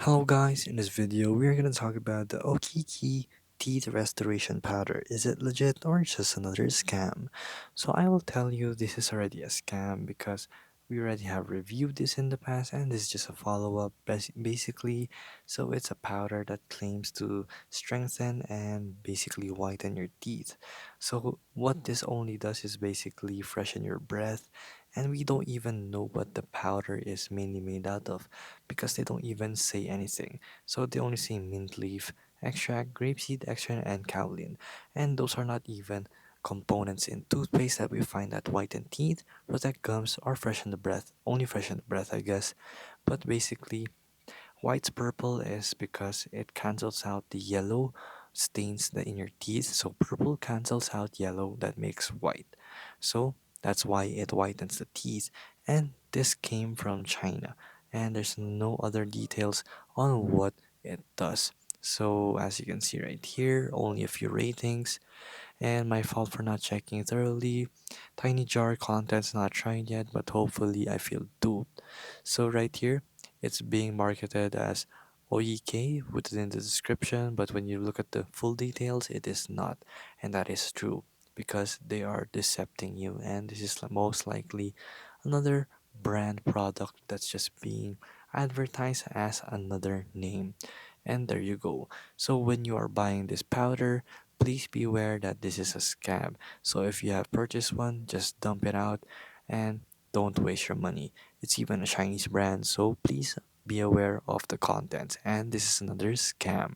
Hello guys, in this video we are going to talk about the Oyikey Teeth Restoration Powder. Is it legit or just another scam? So I will tell you this is already a scam because we already have reviewed this in the past and this is just a follow-up basically. So it's a powder that claims to strengthen and basically whiten your teeth. So what this only does is basically freshen your breath, and we don't even know what the powder is mainly made out of because they don't even say anything. So they only say mint leaf extract, grapeseed extract, and kaolin. And those are not even components in toothpaste that we find that whiten teeth, protect gums, or freshen the breath. Only freshen the breath, I guess. But basically, white's purple is because it cancels out the yellow stains that in your teeth. So purple cancels out yellow that makes white. So that's why it whitens the teeth. And this came from China. And there's no other details on what it does. So as you can see right here, only a few ratings, and my fault for not checking thoroughly. Tiny jar contents not tried yet, but hopefully I feel duped. So right here, it's being marketed as Oyikey, put it in the description, but when you look at the full details, it is not, and that is true because they are decepting you, and this is most likely another brand product that's just being advertised as another name. And there you go. So when you are buying this powder, please be aware that this is a scam. So if you have purchased one, just dump it out and don't waste your money. It's even a Chinese brand, so please be aware of the contents. And this is another scam.